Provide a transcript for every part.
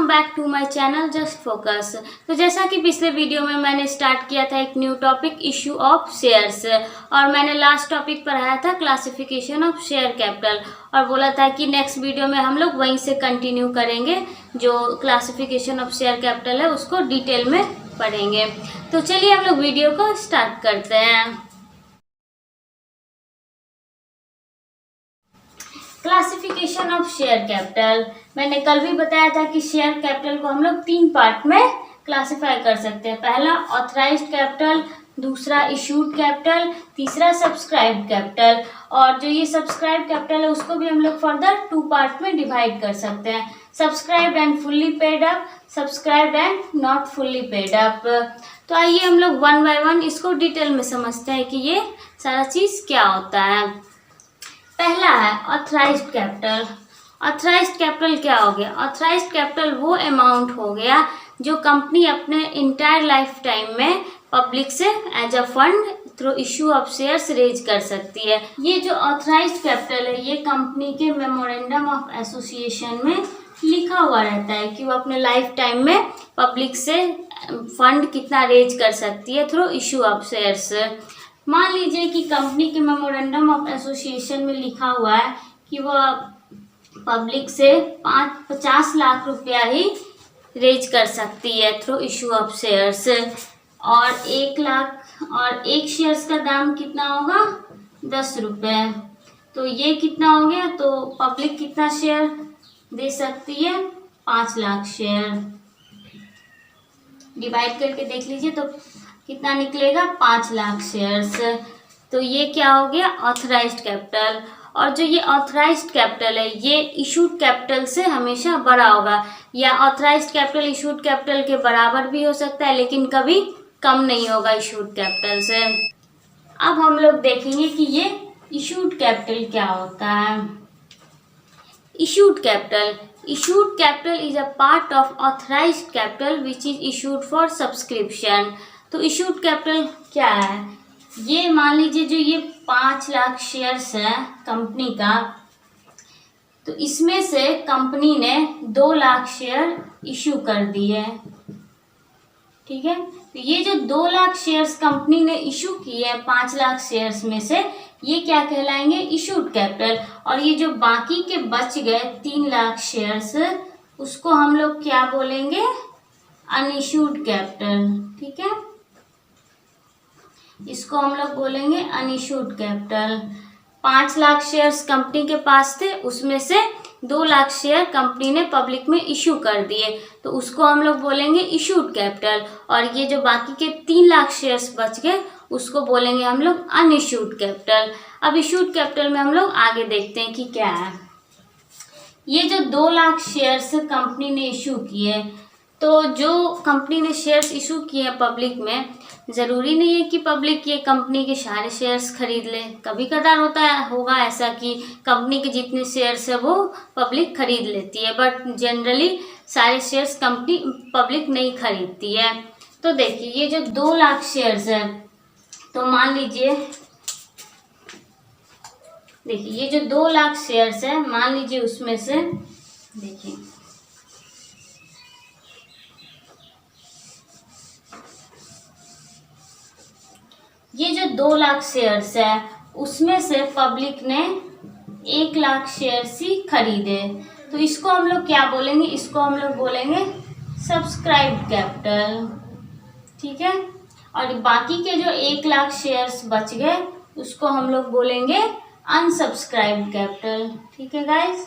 Back to my channel just focus. तो जैसा कि पिछले वीडियो में मैंने स्टार्ट किया था एक new topic issue of shares, और मैंने लास्ट टॉपिक पढ़ाया था क्लासिफिकेशन ऑफ शेयर कैपिटल, और बोला था कि नेक्स्ट वीडियो में हम लोग वहीं से कंटिन्यू करेंगे, जो क्लासिफिकेशन ऑफ शेयर कैपिटल है उसको डिटेल में पढ़ेंगे। तो चलिए हम लोग वीडियो को स्टार्ट करते हैं। क्लासिफिकेशन ऑफ शेयर कैपिटल, मैंने कल भी बताया था कि शेयर कैपिटल को हम लोग 3 पार्ट में क्लासिफाई कर सकते हैं। पहला ऑथराइज्ड कैपिटल, दूसरा इशूड कैपिटल, तीसरा सब्सक्राइब्ड कैपिटल। और जो ये सब्सक्राइब कैपिटल है उसको भी हम लोग फर्दर 2 पार्ट में डिवाइड कर सकते हैं, subscribed and fully paid up, subscribed and not fully paid up. तो आइए हम लोग 1 बाय 1 इसको डिटेल में समझते हैं कि ये सारा चीज़ क्या होता है। पहला है ऑथराइज्ड कैपिटल। ऑथराइज्ड कैपिटल क्या हो गया? ऑथराइज्ड कैपिटल वो अमाउंट हो गया जो कंपनी अपने इंटायर लाइफ टाइम में पब्लिक से as a fund through issue of shares raise कर सकती है। ये जो ऑथराइज्ड कैपिटल है ये कंपनी के मेमोरेंडम ऑफ एसोसिएशन में लिखा हुआ रहता है कि वो अपने लाइफ टाइम में पब्लिक से फंड कितना रेज कर सकती है थ्रू इशू ऑफ शेयर्स। मान लीजिए कि कंपनी के मेमोरेंडम ऑफ एसोसिएशन में लिखा हुआ है कि वह पब्लिक से 50 लाख रुपया ही रेज कर सकती है थ्रू इशू ऑफ शेयर्स, और 1 लाख और 1 शेयर्स का दाम कितना होगा? 10 रुपये। तो ये कितना हो गया? तो पब्लिक कितना शेयर दे सकती है? 5 लाख शेयर। डिवाइड करके देख लीजिए तो कितना निकलेगा? 5 लाख शेयर्स। तो ये क्या हो गया? Authorised capital. और जो ये ऑथराइज्ड कैपिटल है ये इशूड कैपिटल से हमेशा बड़ा होगा, या ऑथराइज्ड कैपिटल इशूड कैपिटल के बराबर भी हो सकता है, लेकिन कभी कम नहीं होगा इशूड कैपिटल से। अब हम लोग देखेंगे कि ये इशूड कैपिटल क्या होता है। Issued capital, issued capital is a part of authorized capital which is issued for subscription। तो issued capital क्या है? ये मान लीजिए जो ये 5 लाख शेयर्स है कंपनी का, तो इसमें से कंपनी ने 2 लाख शेयर इशू कर दिए, ठीक है। तो ये जो 2 लाख शेयर्स कंपनी ने इशू किए हैं 5 लाख शेयर्स में से, ये क्या कहलाएंगे? Issued capital. और ये जो बाकी के बच गए 3 लाख शेयर्स, उसको हम लोग क्या बोलेंगे? अनइशूड कैपिटल, ठीक है। इसको हम लोग बोलेंगे unissued capital. 5 lakh shares company के पास थे, उसमें से 2 लाख शेयर कंपनी ने पब्लिक में इशू कर दिए, तो उसको हम लोग बोलेंगे इशूड कैपिटल। और ये जो बाकी के 3 लाख शेयर्स बच गए उसको बोलेंगे हम लोग अनइशूड कैपिटल। अब इशूड कैपिटल में हम लोग आगे देखते हैं कि क्या है। ये जो 2 लाख शेयर्स कंपनी ने इशू किए, तो जो कंपनी ने शेयर्स इशू किए पब्लिक में, ज़रूरी नहीं है कि पब्लिक ये कंपनी के सारे शेयर्स खरीद ले। कभी कदार होगा ऐसा कि कंपनी के जितने शेयर्स है वो पब्लिक खरीद लेती है, बट जनरली सारे शेयर्स कंपनी पब्लिक नहीं खरीदती है। तो देखिए ये जो 2 लाख शेयर्स है, तो मान लीजिए देखिए ये जो 2 लाख शेयर्स है, मान लीजिए उसमें से देखिए ये जो 2 लाख शेयर्स है उसमें से पब्लिक ने 1 लाख शेयर्स ही खरीदे, तो इसको हम लोग क्या बोलेंगे? इसको हम लोग बोलेंगे सब्सक्राइब्ड कैपिटल, ठीक है। और बाकी के जो 1 लाख शेयर्स बच गए उसको हम लोग बोलेंगे अनसब्सक्राइब्ड कैपिटल, ठीक है गाइस।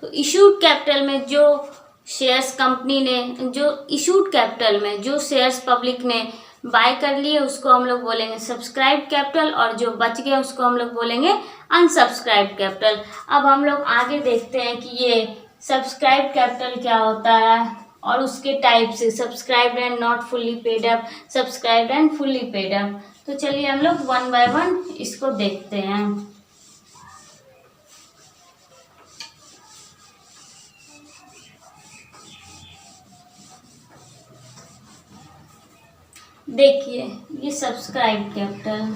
तो इशूड कैपिटल में जो शेयर्स कंपनी ने, जो इशूड कैपिटल में जो शेयर्स पब्लिक ने बाय कर लिए उसको हम लोग बोलेंगे सब्सक्राइब्ड कैपिटल, और जो बच गए उसको हम लोग बोलेंगे अनसब्सक्राइब्ड कैपिटल। अब हम लोग आगे देखते हैं कि ये सब्सक्राइब्ड कैपिटल क्या होता है और उसके टाइप से, subscribed and not fully paid up, subscribed and fully paid up. तो चलिए हम लोग 1 बाय 1 इसको देखते हैं। देखिए ये सब्सक्राइब कैपिटल,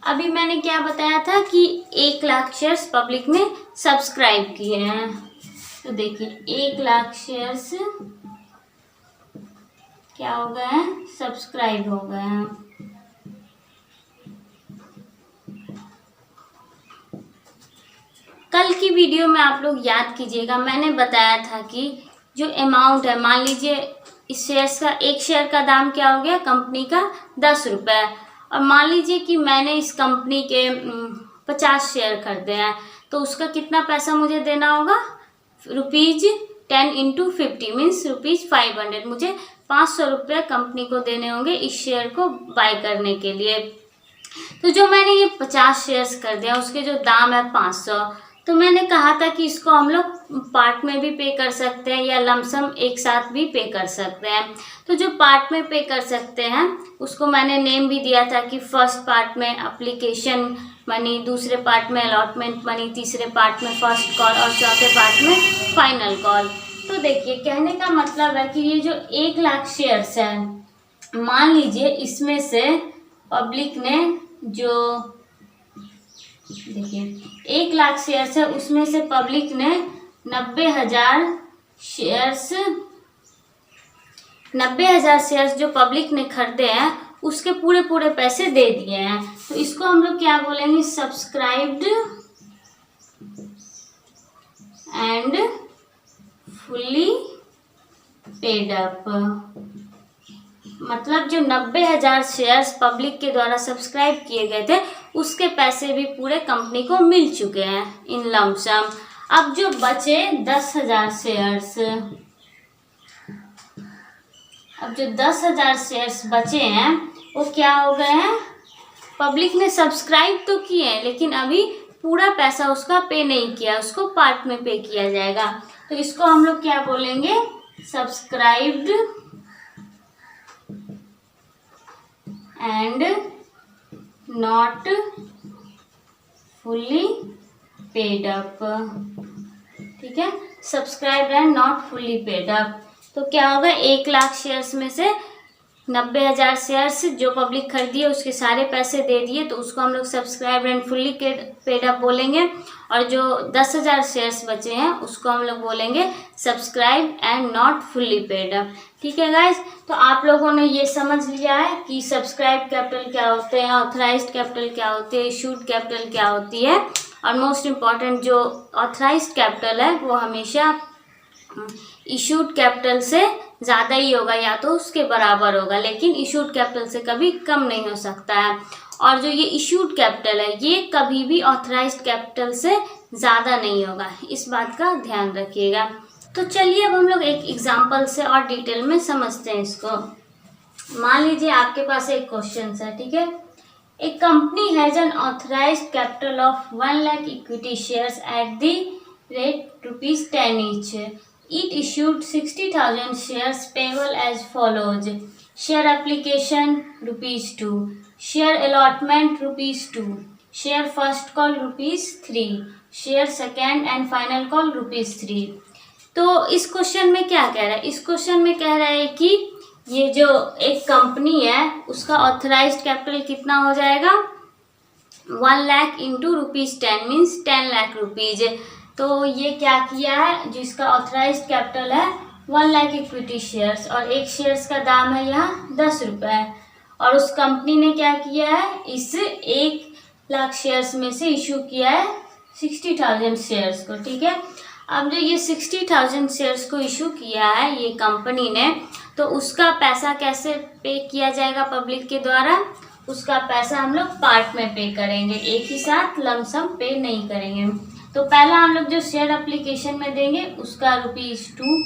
अभी मैंने क्या बताया था कि 1 लाख शेयर्स पब्लिक ने सब्सक्राइब किए हैं। तो देखिए 1 लाख शेयर्स क्या हो गए हैं, सब्सक्राइब हो गए हैं। कल की वीडियो में आप लोग याद कीजिएगा, मैंने बताया था कि जो अमाउंट है, मान लीजिए इस शेयर्स का, एक शेयर का दाम क्या हो गया कंपनी का 10 रुपये, और मान लीजिए कि मैंने इस कंपनी के 50 शेयर खरीदे हैं, तो उसका कितना पैसा मुझे देना होगा, ₹10 × 50 मीन्स ₹500। मुझे 500 रुपये कंपनी को देने होंगे इस शेयर को बाय करने के लिए। तो जो मैंने ये 50 शेयर्स कर दिया, उसके जो दाम है 500, तो मैंने कहा था कि इसको हम लोग पार्ट में भी पे कर सकते हैं या लमसम एक साथ भी पे कर सकते हैं। तो जो पार्ट में पे कर सकते हैं उसको मैंने नेम भी दिया था कि फर्स्ट पार्ट में एप्लीकेशन मनी, दूसरे पार्ट में अलॉटमेंट मनी, तीसरे पार्ट में फर्स्ट कॉल और चौथे पार्ट में फाइनल कॉल। तो देखिए कहने का मतलब है कि ये जो 1 लाख शेयर्स है, मान लीजिए इसमें से पब्लिक ने जो, देखिए 1 लाख शेयर्स है, उसमें से पब्लिक ने 90,000 शेयर्स जो पब्लिक ने खरीदे हैं उसके पूरे पैसे दे दिए हैं। तो इसको हम लोग क्या बोलेंगे, subscribed and fully paid up. मतलब जो 90,000 शेयर्स पब्लिक के द्वारा सब्सक्राइब किए गए थे उसके पैसे भी पूरे कंपनी को मिल चुके हैं इन लमसम। अब जो बचे 10,000 शेयर्स, अब जो 10,000 शेयर्स बचे हैं वो क्या हो गए हैं, पब्लिक ने सब्सक्राइब तो किए हैं लेकिन अभी पूरा पैसा उसका पे नहीं किया, उसको पार्ट में पे किया जाएगा। तो इसको हम लोग क्या बोलेंगे, subscribed and not fully paid up. ठीक है, subscribe and not fully paid up. तो क्या होगा, 1 लाख शेयर्स में से 90,000 शेयर्स जो पब्लिक खरीदी है उसके सारे पैसे दे दिए, तो उसको हम लोग subscribe and fully paid up बोलेंगे। और जो 10,000 शेयर्स बचे हैं उसको हम लोग बोलेंगे subscribe and not fully paid up. ठीक है गाइज, तो आप लोगों ने ये समझ लिया है कि सब्सक्राइब कैपिटल क्या होते हैं, ऑथराइज्ड कैपिटल क्या होती है, इशूड कैपिटल क्या होती है, और मोस्ट इम्पॉर्टेंट जो ऑथराइज्ड कैपिटल है वो हमेशा इशूड कैपिटल से ज़्यादा ही होगा या तो उसके बराबर होगा, लेकिन इशूड कैपिटल से कभी कम नहीं हो सकता है। और जो ये इशूड कैपिटल है ये कभी भी ऑथराइज्ड कैपिटल से ज़्यादा नहीं होगा, इस बात का ध्यान रखिएगा। तो चलिए अब हम लोग एक एग्जांपल से और डिटेल में समझते हैं इसको। मान लीजिए आपके पास एक क्वेश्चन है, ठीक है। A company has an authorised capital of 1 lakh equity shares at the rate ₹10 each. It issued 60,000 shares payable as follows: share application ₹2, share allotment ₹2, share first call ₹3, share second and final call ₹3। तो इस question में क्या कह रहा है, इस question में कह रहा है कि ये जो एक कंपनी है उसका ऑथराइज्ड कैपिटल कितना हो जाएगा, 1 lakh into ₹10 means 10 lakh rupees. तो ये क्या किया है, जिसका ऑथराइज्ड कैपिटल है 1 लाख इक्विटी शेयर्स और एक शेयर्स का दाम है यहाँ 10 रुपये, और उस कंपनी ने क्या किया है, इस 1 लाख शेयर्स में से इशू किया है 60,000 शेयर्स को। ठीक है, अब जो ये 60,000 शेयर्स को इशू किया है ये कंपनी ने, तो उसका पैसा कैसे पे किया जाएगा पब्लिक के द्वारा, उसका पैसा हम लोग पार्ट में पे करेंगे, एक ही साथ लमसम पे नहीं करेंगे। तो पहला हम लोग जो शेयर एप्लीकेशन में देंगे उसका ₹2,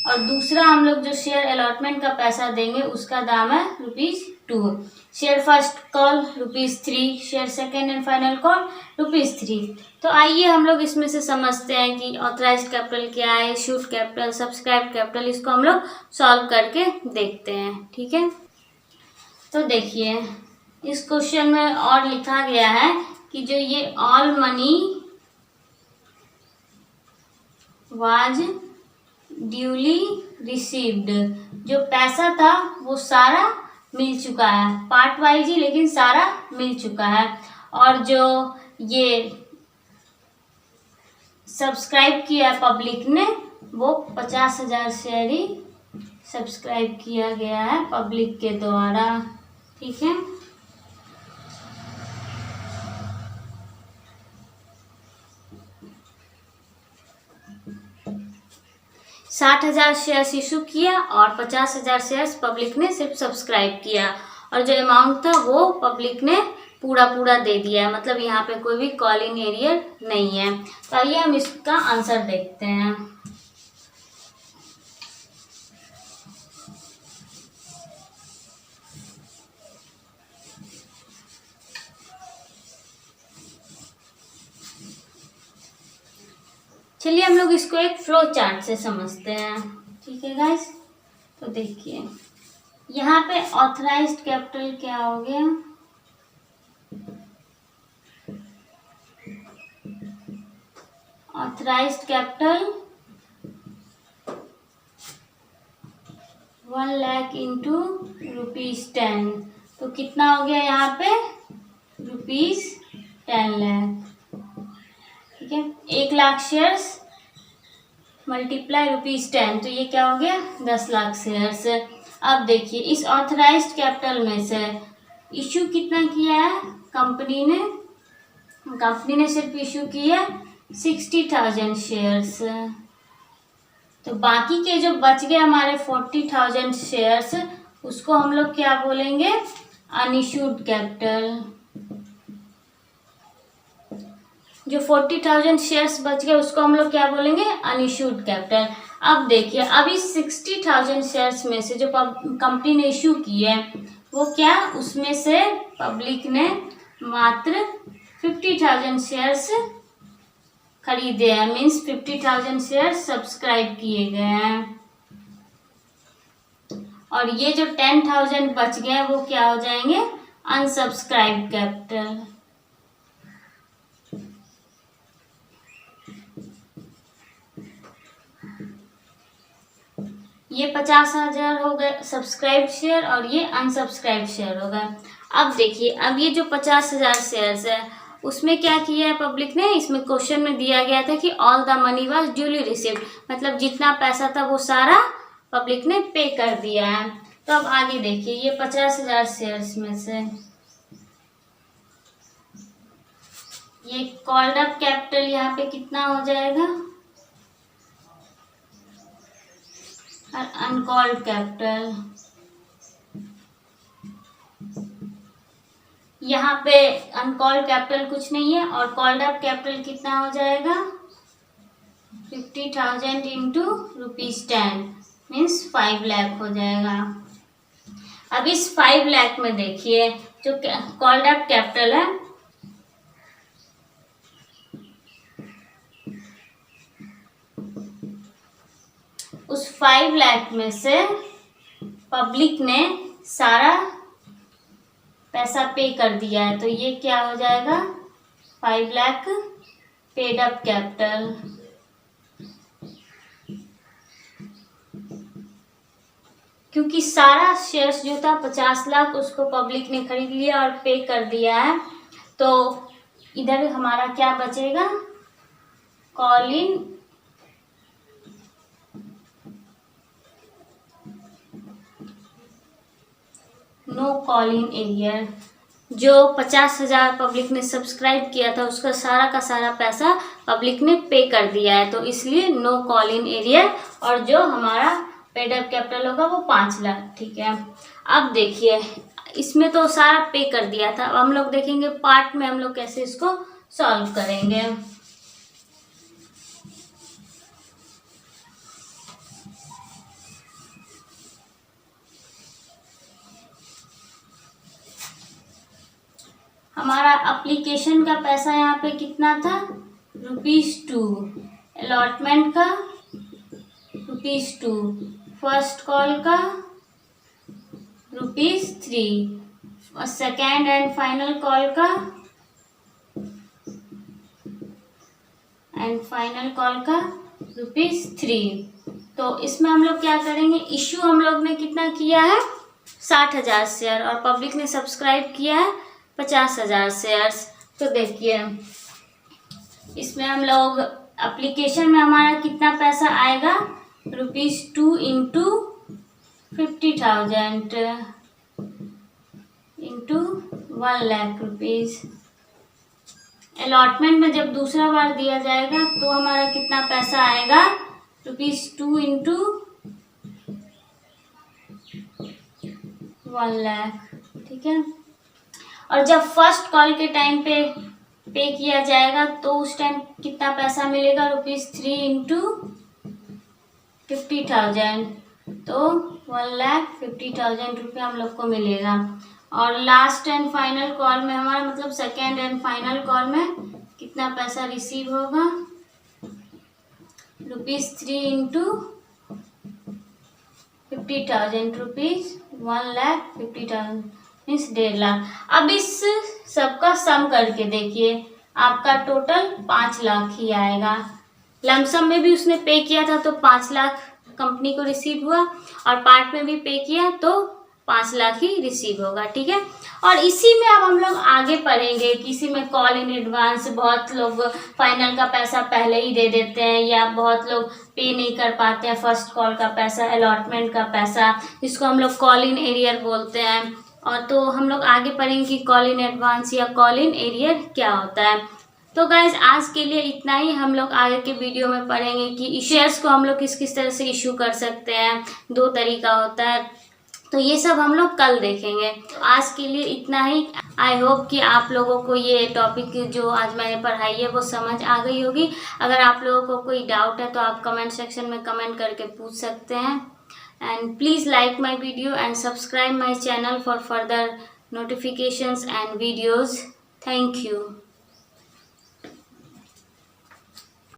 और दूसरा हम लोग जो शेयर अलॉटमेंट का पैसा देंगे उसका दाम है ₹2। Share first call ₹3, share second and final call ₹3। तो आइए हम लोग इसमें से समझते हैं कि ऑथराइज्ड कैपिटल क्या है, इशूड कैपिटल, सब्सक्राइब कैपिटल, इसको हम लोग सॉल्व करके देखते हैं। ठीक है, तो देखिए इस क्वेश्चन में और लिखा गया है कि जो ये all money was duly received, जो पैसा था वो सारा मिल चुका है, पार्ट वाइज ही लेकिन सारा मिल चुका है। और जो ये सब्सक्राइब किया है पब्लिक ने वो 50,000 शेयर ही सब्सक्राइब किया गया है पब्लिक के द्वारा। ठीक है, 60,000 शेयर्स इशू किया और 50,000 शेयर्स पब्लिक ने सिर्फ सब्सक्राइब किया, और जो अमाउंट था वो पब्लिक ने पूरा दे दिया है, मतलब यहाँ पे कोई भी कॉल इन एरियर नहीं है। तो आइए हम इसका आंसर देखते हैं। चलिए हम लोग इसको एक फ्लो चार्ट से समझते हैं। ठीक है गाइस, तो देखिए यहाँ पे ऑथराइज्ड कैपिटल क्या हो गया, ऑथराइज्ड कैपिटल 1 लाख इंटू ₹10, तो कितना हो गया यहाँ पे ₹10 लाख। ठीक है, 1 लाख शेयर्स मल्टीप्लाई ₹10, तो ये क्या हो गया 10 लाख शेयर्स। अब देखिए इस ऑथराइज्ड कैपिटल में से इशू कितना किया है कंपनी ने सिर्फ इशू किया 60,000 शेयर्स, तो बाकी के जो बच गए हमारे 40,000 शेयर्स उसको हम लोग क्या बोलेंगे, अनइशूड कैपिटल। जो 40,000 शेयर्स बच गए उसको हम लोग क्या बोलेंगे, अनइशूड कैपिटल। अब देखिए अब इस 60,000 शेयर्स में से जो कंपनी ने इशू किए वो क्या, उसमें से पब्लिक ने मात्र 50,000 शेयर्स खरीदे हैं, मीन्स 50,000 शेयर्स सब्सक्राइब किए गए हैं, और ये जो 10,000 बच गए हैं वो क्या हो जाएंगे, अनसब्सक्राइब कैपिटल। ये 50,000 हो गए सब्सक्राइब शेयर और ये अनसब्सक्राइब शेयर हो गए। अब देखिए अब ये जो 50,000 शेयर्स है उसमें क्या किया है पब्लिक ने, इसमें क्वेश्चन में दिया गया था कि all the money was duly received, मतलब जितना पैसा था वो सारा पब्लिक ने पे कर दिया है। तो अब आगे देखिए ये 50,000 शेयर्स में से ये कॉल्ड अप कैपिटल यहाँ पे कितना हो जाएगा, और अनकॉल्ड कैपिटल यहाँ पे अनकॉल्ड कैपिटल कुछ नहीं है, और कॉल्ड अप कैपिटल कितना हो जाएगा 50,000 इंटू ₹10 मीन्स 5 लाख हो जाएगा। अब इस 5 लाख में देखिए जो कॉल्ड अप कैपिटल है उस 5 लाख में से पब्लिक ने सारा पैसा पे कर दिया है, तो ये क्या हो जाएगा 5 लाख पेड अप कैपिटल। क्योंकि सारा शेयर्स जो था 50 लाख उसको पब्लिक ने खरीद लिया और पे कर दिया है, तो इधर हमारा क्या बचेगा, call in no call in arrear. जो 50,000 पब्लिक ने सब्सक्राइब किया था उसका सारा का सारा पैसा पब्लिक ने पे कर दिया है, तो इसलिए नो कॉल इन एरियर, और जो हमारा पेड अप कैपिटल होगा वो 5 लाख। ठीक है, अब देखिए इसमें तो सारा पे कर दिया था, अब हम लोग देखेंगे पार्ट में हम लोग कैसे इसको सॉल्व करेंगे। हमारा एप्लीकेशन का पैसा यहाँ पे कितना था ₹2, अलॉटमेंट का ₹2, फर्स्ट कॉल का ₹3 और सेकेंड एंड फाइनल कॉल का ₹3। तो इसमें हम लोग क्या करेंगे, इशू हम लोग ने कितना किया है 60,000 शेयर और पब्लिक ने सब्सक्राइब किया है 50,000 शेयर्स। तो देखिए इसमें हम लोग एप्लीकेशन में हमारा कितना पैसा आएगा, ₹2 इंटू 50,000 इंटू 1,00,000 रुपीज़। अलॉटमेंट में जब दूसरा बार दिया जाएगा तो हमारा कितना पैसा आएगा, ₹2 इंटू 1,00,000, ठीक है। और जब फर्स्ट कॉल के टाइम पे किया जाएगा तो उस टाइम कितना पैसा मिलेगा, ₹3 इंटू 50,000, तो 1,50,000 रुपये हम लोग को मिलेगा। और लास्ट एंड फाइनल कॉल में हमारा मतलब सेकेंड एंड फाइनल कॉल में कितना पैसा रिसीव होगा, ₹3 इंटू 50,000 रुपीज़, 1,50,000 मीन्स 1.5 लाख। अब इस सबका सम करके देखिए आपका टोटल 5 लाख ही आएगा। लमसम में भी उसने पे किया था तो 5 लाख कंपनी को रिसीव हुआ और पार्ट में भी पे किया तो 5 लाख ही रिसीव होगा, ठीक है। और इसी में अब हम लोग आगे पढ़ेंगे कि इसी में कॉल इन एडवांस, बहुत लोग फाइनल का पैसा पहले ही दे देते हैं या बहुत लोग पे नहीं कर पाते हैं फर्स्ट कॉल का पैसा, अलॉटमेंट का पैसा, जिसको हम लोग कॉल इन एरियर बोलते हैं। और तो हम लोग आगे पढ़ेंगे कि कॉल इन एडवांस या कॉल इन एरियर क्या होता है। तो गाइज आज के लिए इतना ही। हम लोग आगे के वीडियो में पढ़ेंगे कि शेयर्स को हम लोग किस किस तरह से इशू कर सकते हैं, 2 तरीका होता है, तो ये सब हम लोग कल देखेंगे। तो आज के लिए इतना ही। आई होप कि आप लोगों को ये टॉपिक जो आज मैंने पढ़ाई है वो समझ आ गई होगी। अगर आप लोगों को कोई डाउट है तो आप कमेंट सेक्शन में कमेंट करके पूछ सकते हैं। And please like my video and subscribe my channel for further notifications and videos. Thank you.